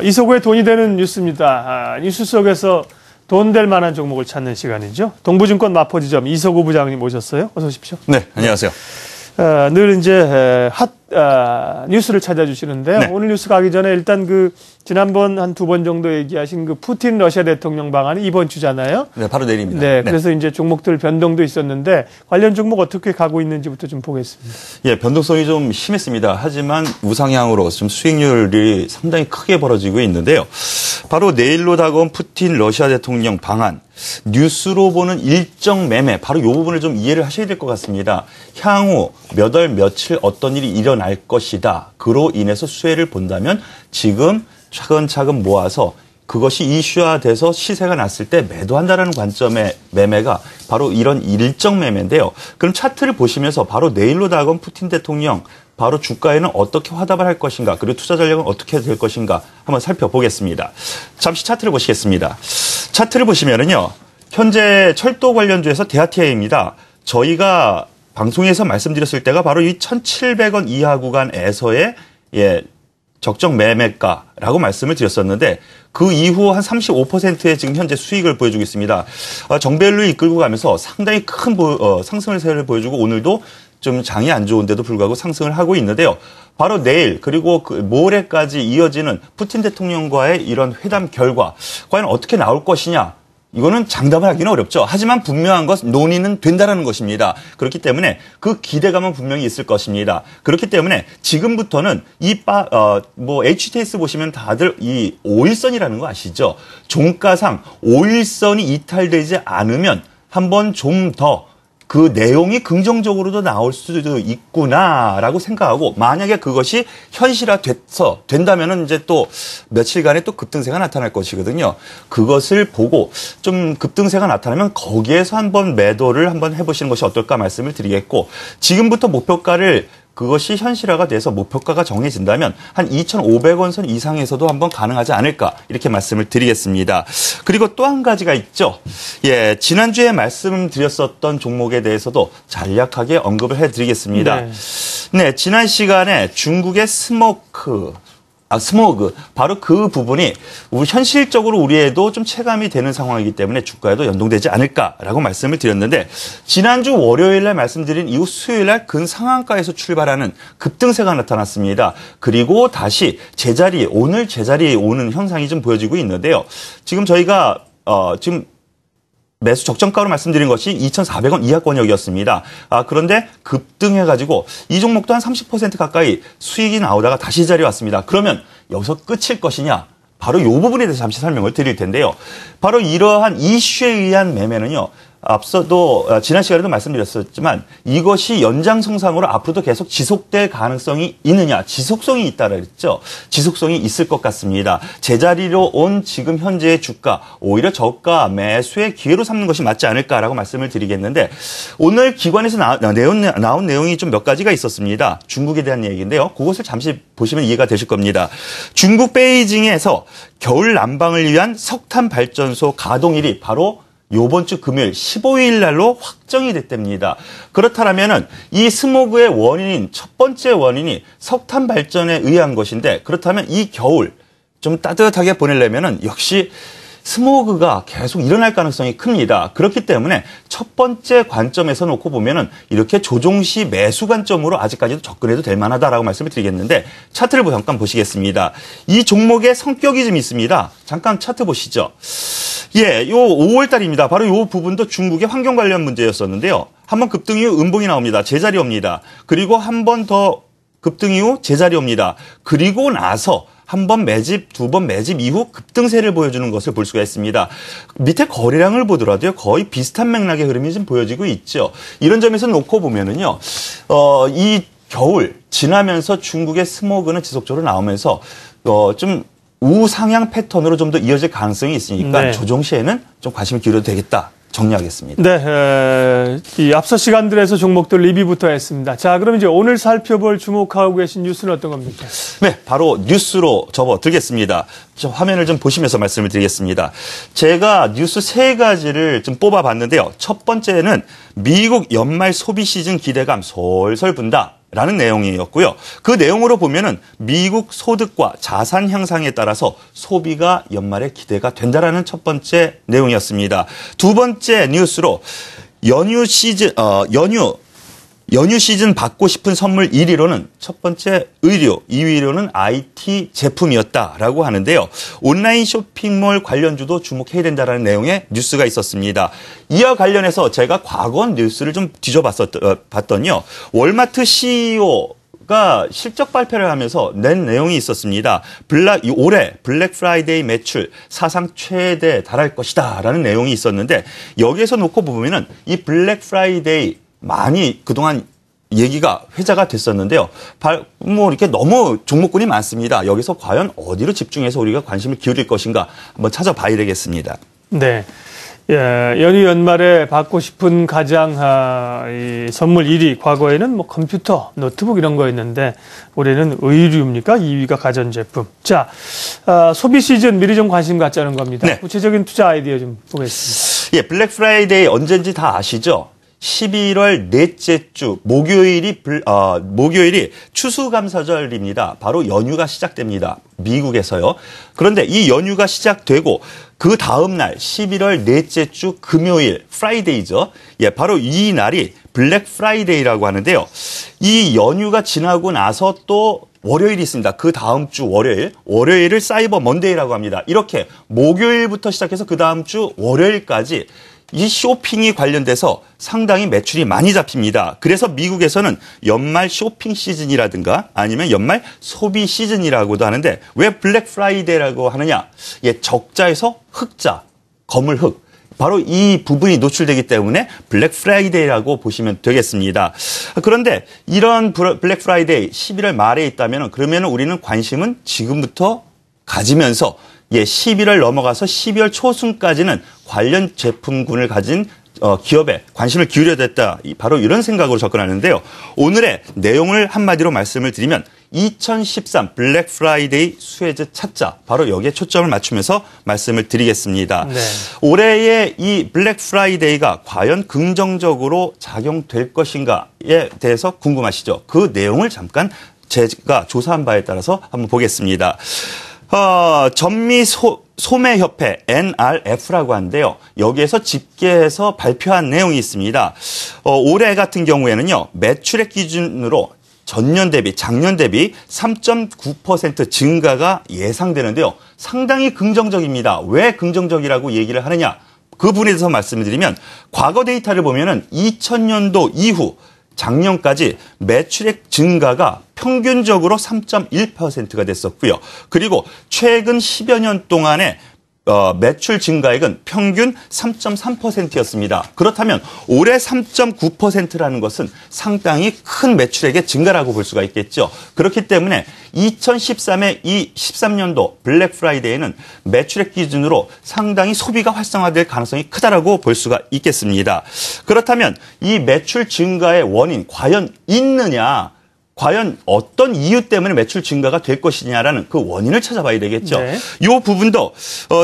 이서구의 돈이 되는 뉴스입니다. 뉴스 속에서 돈 될 만한 종목을 찾는 시간이죠. 동부증권 마포지점 이서구 부장님 모셨어요. 어서 오십시오. 네, 안녕하세요. 늘 이제 뉴스를 찾아주시는데요. 네. 오늘 뉴스 가기 전에 일단 지난번 한 두 번 정도 얘기하신 푸틴 러시아 대통령 방한이 이번 주잖아요. 네, 바로 내일입니다. 네, 그래서 이제 종목들 변동도 있었는데 관련 종목 어떻게 가고 있는지부터 좀 보겠습니다. 예, 변동성이 좀 심했습니다. 하지만 우상향으로 좀 수익률이 상당히 크게 벌어지고 있는데요. 바로 내일로 다가온 푸틴 러시아 대통령 방한. 뉴스로 보는 일정 매매, 바로 이 부분을 좀 이해를 하셔야 될 것 같습니다. 향후 몇 월, 며칠 어떤 일이 일어날 것이다. 그로 인해서 수혜를 본다면 지금 차근차근 모아서 그것이 이슈화돼서 시세가 났을 때 매도한다는 관점의 매매가 바로 이런 일정 매매인데요. 그럼 차트를 보시면서 바로 내일로 다가온 푸틴 대통령, 바로 주가에는 어떻게 화답을 할 것인가, 그리고 투자 전략은 어떻게 될 것인가 한번 살펴보겠습니다. 잠시 차트를 보시겠습니다. 차트를 보시면은요, 현재 철도 관련주에서 대하티아입니다. 저희가 방송에서 말씀드렸을 때가 바로 이 1,700원 이하 구간에서의 적정 매매가라고 말씀을 드렸었는데 그 이후 한 35%의 지금 현재 수익을 보여주고 있습니다. 정배율로 이끌고 가면서 상당히 큰 상승세를 보여주고 오늘도 좀 장이 안 좋은데도 불구하고 상승을 하고 있는데요. 바로 내일 그리고 모레까지 이어지는 푸틴 대통령과의 이런 회담 결과 과연 어떻게 나올 것이냐. 이거는 장담을 하기는 어렵죠. 하지만 분명한 것 논의는 된다라는 것입니다. 그렇기 때문에 그 기대감은 분명히 있을 것입니다. 그렇기 때문에 지금부터는 HTS 보시면 다들 이 5일선이라는 거 아시죠? 종가상 5일선이 이탈되지 않으면 한번 좀 더 그 내용이 긍정적으로도 나올 수도 있구나라고 생각하고 만약에 그것이 현실화돼서 된다면은 이제 또 며칠간에 또 급등세가 나타날 것이거든요. 그것을 보고 좀 급등세가 나타나면 거기에서 한번 매도를 한번 해보시는 것이 어떨까 말씀을 드리겠고 지금부터 목표가를 그것이 현실화가 돼서 목표가가 정해진다면 한 2,500원 선 이상에서도 한번 가능하지 않을까 이렇게 말씀을 드리겠습니다. 그리고 또 한 가지가 있죠. 예, 지난주에 말씀드렸었던 종목에 대해서도 간략하게 언급을 해드리겠습니다. 네, 지난 시간에 중국의 스모그, 바로 그 부분이 현실적으로 우리에도 좀 체감이 되는 상황이기 때문에 주가에도 연동되지 않을까라고 말씀을 드렸는데 지난주 월요일에 말씀드린 이후 수요일날 근상한가에서 출발하는 급등세가 나타났습니다. 그리고 다시 오늘 제자리에 오는 현상이 좀 보여지고 있는데요. 지금 저희가 지금 매수 적정가로 말씀드린 것이 2,400원 이하권역이었습니다. 그런데 급등해가지고 이 종목도 한 30% 가까이 수익이 나오다가 다시 자리에 왔습니다. 그러면 여기서 끝일 것이냐? 바로 이 부분에 대해서 잠시 설명을 드릴 텐데요. 바로 이러한 이슈에 의한 매매는요. 앞서도 지난 시간에도 말씀드렸었지만 이것이 연장성상으로 앞으로도 계속 지속될 가능성이 있느냐. 지속성이 있다라 그랬죠. 지속성이 있을 것 같습니다. 제자리로 온 지금 현재의 주가 오히려 저가 매수의 기회로 삼는 것이 맞지 않을까라고 말씀을 드리겠는데 오늘 기관에서 나온 내용이 좀 몇 가지가 있었습니다. 중국에 대한 얘기인데요. 그것을 잠시 보시면 이해가 되실 겁니다. 중국 베이징에서 겨울 난방을 위한 석탄 발전소 가동일이 바로 요번 주 금요일 15일 날로 확정이 됐답니다. 그렇다면은 이 스모그의 원인인 첫 번째 원인이 석탄 발전에 의한 것인데 그렇다면 이 겨울 좀 따뜻하게 보내려면은 역시 스모그가 계속 일어날 가능성이 큽니다. 그렇기 때문에 첫 번째 관점에서 놓고 보면은 이렇게 조종시 매수 관점으로 아직까지도 접근해도 될 만하다라고 말씀을 드리겠는데 차트를 잠깐 보시겠습니다. 이 종목의 성격이 좀 있습니다. 잠깐 차트 보시죠. 예, 요 5월 달입니다. 바로 요 부분도 중국의 환경 관련 문제였었는데요. 한번 급등 이후 음봉이 나옵니다. 제자리 옵니다. 그리고 한 번 더 급등 이후 제자리 옵니다. 그리고 나서 한 번 매집, 두 번 매집 이후 급등세를 보여주는 것을 볼 수가 있습니다. 밑에 거래량을 보더라도요, 거의 비슷한 맥락의 흐름이 좀 보여지고 있죠. 이런 점에서 놓고 보면은요, 이 겨울 지나면서 중국의 스모그는 지속적으로 나오면서, 좀 우상향 패턴으로 좀 더 이어질 가능성이 있으니까 네. 조정 시에는 좀 관심을 기울여도 되겠다. 정리하겠습니다. 네, 이 앞서 시간들에서 종목들 리뷰부터 했습니다. 자, 그럼 이제 오늘 살펴볼 주목하고 계신 뉴스는 어떤 겁니까? 네, 바로 뉴스로 접어들겠습니다. 화면을 좀 보시면서 말씀을 드리겠습니다. 제가 뉴스 세 가지를 좀 뽑아봤는데요. 첫 번째는 미국 연말 소비 시즌 기대감 솔솔 분다. 라는 내용이었고요. 그 내용으로 보면은 미국 소득과 자산 향상에 따라서 소비가 연말에 기대가 된다라는 첫 번째 내용이었습니다. 두 번째 뉴스로 연휴 시즌 받고 싶은 선물 1위로는 첫 번째 의류, 2위로는 IT 제품이었다라고 하는데요. 온라인 쇼핑몰 관련주도 주목해야 된다라는 내용의 뉴스가 있었습니다. 이와 관련해서 제가 과거 뉴스를 좀 뒤져봤더니요. 월마트 CEO가 실적 발표를 하면서 낸 내용이 있었습니다. 올해 블랙 프라이데이 매출 사상 최대에 달할 것이다라는 내용이 있었는데 여기에서 놓고 보면은 이 블랙 프라이데이 많이 그동안 얘기가 회자가 됐었는데요. 뭐 이렇게 너무 종목군이 많습니다. 여기서 과연 어디로 집중해서 우리가 관심을 기울일 것인가 한번 찾아봐야 되겠습니다. 네. 예, 연휴 연말에 받고 싶은 가장 이 선물 1위, 과거에는 뭐 컴퓨터, 노트북 이런 거였는데 올해는 의류입니까? 2위가 가전제품. 자, 소비 시즌 미리 좀 관심 갖자는 겁니다. 네. 구체적인 투자 아이디어 좀 보겠습니다. 예, 블랙 프라이데이 언제인지 다 아시죠? 11월 넷째 주 목요일이 추수감사절입니다. 바로 연휴가 시작됩니다. 미국에서요. 그런데 이 연휴가 시작되고 그 다음 날 11월 넷째 주 금요일 프라이데이죠. 예, 바로 이 날이 블랙 프라이데이라고 하는데요. 이 연휴가 지나고 나서 또 월요일이 있습니다. 그 다음 주 월요일을 사이버 먼데이라고 합니다. 이렇게 목요일부터 시작해서 그 다음 주 월요일까지 이 쇼핑이 관련돼서 상당히 매출이 많이 잡힙니다. 그래서 미국에서는 연말 쇼핑 시즌이라든가 아니면 연말 소비 시즌이라고도 하는데 왜 블랙 프라이데이라고 하느냐? 예, 적자에서 흑자, 거물 흑. 바로 이 부분이 노출되기 때문에 블랙 프라이데이라고 보시면 되겠습니다. 그런데 이런 블랙 프라이데이 11월 말에 있다면 그러면 우리는 관심은 지금부터 가지면서 11월 넘어가서 12월 초순까지는 관련 제품군을 가진 기업에 관심을 기울여야 됐다. 바로 이런 생각으로 접근하는데요. 오늘의 내용을 한마디로 말씀을 드리면 2013 블랙 프라이데이 수혜주 찾자. 바로 여기에 초점을 맞추면서 말씀을 드리겠습니다. 네. 올해의 이 블랙 프라이데이가 과연 긍정적으로 작용될 것인가에 대해서 궁금하시죠? 그 내용을 잠깐 제가 조사한 바에 따라서 한번 보겠습니다. 전미 소매협회 NRF라고 하는데요. 여기에서 집계해서 발표한 내용이 있습니다. 올해 같은 경우에는요. 매출액 기준으로 전년 대비, 작년 대비 3.9% 증가가 예상되는데요. 상당히 긍정적입니다. 왜 긍정적이라고 얘기를 하느냐? 그 부분에 대해서 말씀을 드리면 과거 데이터를 보면은 2000년도 이후 작년까지 매출액 증가가 평균적으로 3.1%가 됐었고요. 그리고 최근 10여 년 동안의 매출 증가액은 평균 3.3%였습니다. 그렇다면 올해 3.9%라는 것은 상당히 큰 매출액의 증가라고 볼 수가 있겠죠. 그렇기 때문에 2013의 이 13년도 블랙 프라이데이는 매출액 기준으로 상당히 소비가 활성화될 가능성이 크다라고 볼 수가 있겠습니다. 그렇다면 이 매출 증가의 원인 과연 있느냐? 과연 어떤 이유 때문에 매출 증가가 될 것이냐라는 그 원인을 찾아봐야 되겠죠. 네. 이 부분도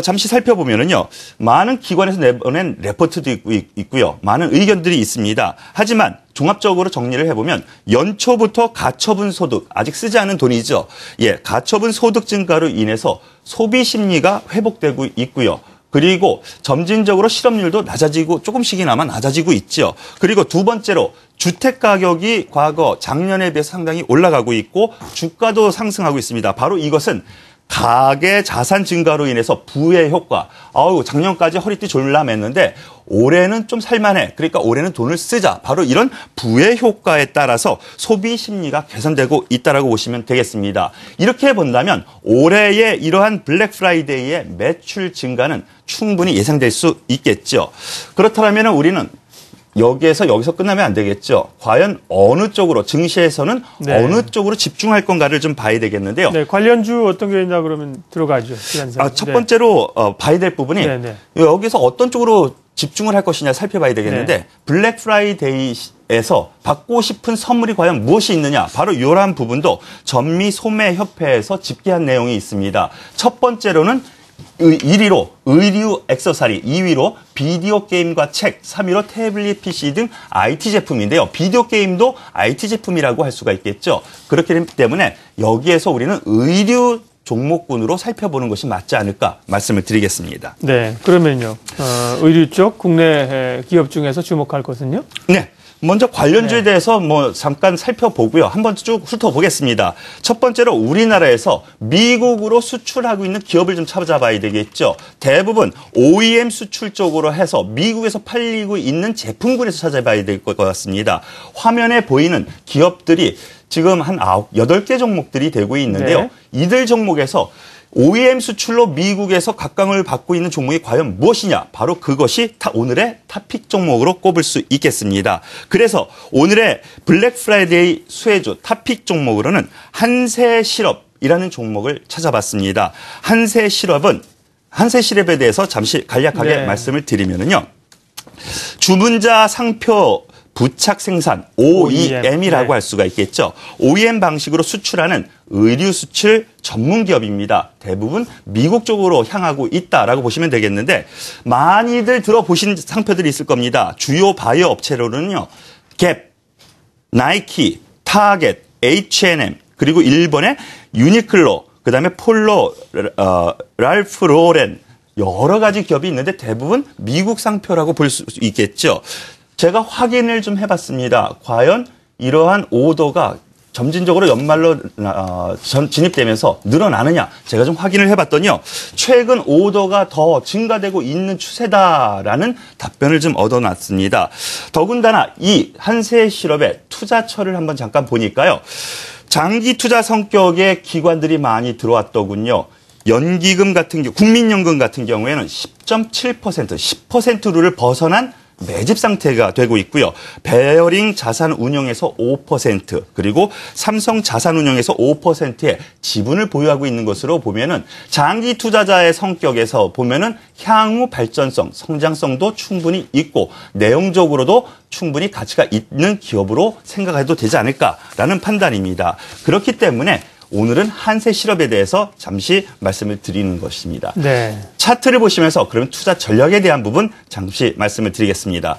잠시 살펴보면은요. 많은 기관에서 내보낸 레포트도 있고요. 많은 의견들이 있습니다. 하지만 종합적으로 정리를 해보면 연초부터 가처분 소득, 아직 쓰지 않은 돈이죠. 예, 가처분 소득 증가로 인해서 소비 심리가 회복되고 있고요. 그리고 점진적으로 실업률도 조금씩이나마 낮아지고 있죠. 그리고 두 번째로 주택 가격이 작년에 비해서 상당히 올라가고 있고 주가도 상승하고 있습니다. 바로 이것은 가계 자산 증가로 인해서 부의 효과. 작년까지 허리띠 졸라맸는데 올해는 좀 살만해. 그러니까 올해는 돈을 쓰자. 바로 이런 부의 효과에 따라서 소비 심리가 개선되고 있다라고 보시면 되겠습니다. 이렇게 본다면 올해의 이러한 블랙 프라이데이의 매출 증가는 충분히 예상될 수 있겠죠. 그렇다면 우리는 여기서 끝나면 안 되겠죠. 과연 어느 쪽으로 증시에서는 네. 어느 쪽으로 집중할 건가를 좀 봐야 되겠는데요. 네, 관련주 어떤 게 있나 그러면 들어가죠. 첫 번째로 봐야 될 부분이 여기서 어떤 쪽으로 집중을 할 것이냐 살펴봐야 되겠는데 블랙 프라이데이에서 받고 싶은 선물이 과연 무엇이 있느냐 바로 이러한 부분도 전미 소매협회에서 집계한 내용이 있습니다. 첫 번째로는 1위로 의류 액세서리, 2위로 비디오 게임과 책, 3위로 태블릿 PC 등 IT 제품인데요. 비디오 게임도 IT 제품이라고 할 수가 있겠죠. 그렇기 때문에 여기에서 우리는 의류 종목군으로 살펴보는 것이 맞지 않을까 말씀을 드리겠습니다. 네, 그러면요. 의류 쪽 국내 기업 중에서 주목할 것은요? 네. 먼저 관련주에 대해서 잠깐 살펴보고요. 한번 쭉 훑어보겠습니다. 첫 번째로 우리나라에서 미국으로 수출하고 있는 기업을 좀 찾아봐야 되겠죠. 대부분 OEM 수출 쪽으로 해서 미국에서 팔리고 있는 제품군에서 찾아봐야 될 것 같습니다. 화면에 보이는 기업들이 지금 한 8개 종목들이 되고 있는데요. 네. 이들 종목에서 OEM 수출로 미국에서 각광을 받고 있는 종목이 과연 무엇이냐? 바로 그것이 오늘의 탑픽 종목으로 꼽을 수 있겠습니다. 그래서 오늘의 블랙 프라이데이 수혜주 탑픽 종목으로는 한세시럽이라는 종목을 찾아봤습니다. 한세시럽에 대해서 잠시 간략하게 말씀을 드리면요. 주문자 상표 부착 생산 OEM이라고 할 수가 있겠죠. OEM 방식으로 수출하는 의류 수출 전문 기업입니다. 대부분 미국 쪽으로 향하고 있다라고 보시면 되겠는데 많이들 들어보신 상표들이 있을 겁니다. 주요 바이어 업체로는요. 갭, 나이키, 타겟, H&M 그리고 일본의 유니클로, 그다음에 폴로, 랄프 로렌 여러 가지 기업이 있는데 대부분 미국 상표라고 볼 수 있겠죠. 제가 확인을 좀 해봤습니다. 과연 이러한 오더가 점진적으로 연말로 진입되면서 늘어나느냐 제가 좀 확인을 해봤더니요. 최근 오더가 더 증가되고 있는 추세다라는 답변을 좀 얻어놨습니다. 더군다나 이 한세시럽의 투자처를 한번 잠깐 보니까요. 장기 투자 성격의 기관들이 많이 들어왔더군요. 연기금 같은 경우, 국민연금 같은 경우에는 10.7%, 10%를 벗어난 매집 상태가 되고 있고요. 베어링 자산운용에서 5%, 그리고 삼성 자산운용에서 5%의 지분을 보유하고 있는 것으로 보면은 장기 투자자의 성격에서 보면은 향후 발전성, 성장성도 충분히 있고 내용적으로도 충분히 가치가 있는 기업으로 생각해도 되지 않을까라는 판단입니다. 그렇기 때문에 오늘은 한세시럽에 대해서 잠시 말씀을 드리는 것입니다. 네. 차트를 보시면서 그러면 투자 전략에 대한 부분 잠시 말씀을 드리겠습니다.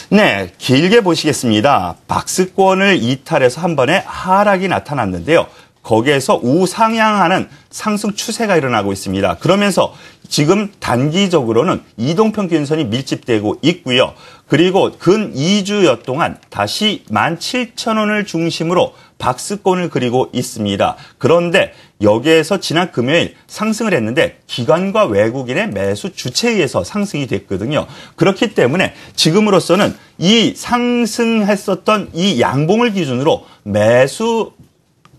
네, 길게 보시겠습니다. 박스권을 이탈해서 한 번에 하락이 나타났는데요. 거기에서 우상향하는 상승 추세가 일어나고 있습니다. 그러면서 지금 단기적으로는 이동평균선이 밀집되고 있고요. 그리고 근 2주여 동안 다시 17,000원을 중심으로 박스권을 그리고 있습니다. 그런데 여기에서 지난 금요일 상승을 했는데 기관과 외국인의 매수 주체에 의해서 상승이 됐거든요. 그렇기 때문에 지금으로서는 이 상승했었던 이 양봉을 기준으로 매수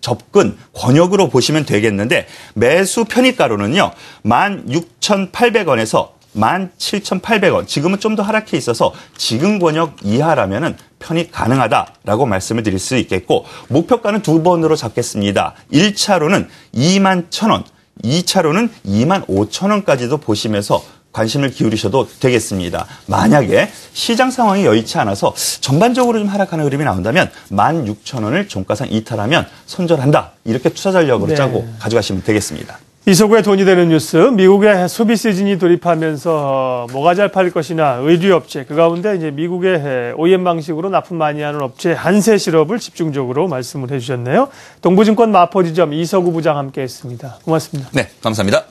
접근 권역으로 보시면 되겠는데 매수 편입가로는요. 16,800원에서 17,800원. 지금은 좀 더 하락해 있어서 지금 권역 이하라면은 편입 가능하다라고 말씀을 드릴 수 있겠고 목표가는 두 번으로 잡겠습니다. 1차로는 21,000원, 2차로는 25,000원까지도 보시면서 관심을 기울이셔도 되겠습니다. 만약에 시장 상황이 여의치 않아서 전반적으로 좀 하락하는 흐름이 나온다면 16,000원을 종가상 이탈하면 손절한다. 이렇게 투자 전략으로 짜고 가져가시면 되겠습니다. 이서구의 돈이 되는 뉴스, 미국의 소비 시즌이 돌입하면서 뭐가 잘 팔릴 것이나 의류업체, 그 가운데 이제 미국의 OEM 방식으로 납품 많이 하는 업체 한세시럽을 집중적으로 말씀을 해주셨네요. 동부증권 마포지점 이서구 부장 함께했습니다. 고맙습니다. 네, 감사합니다.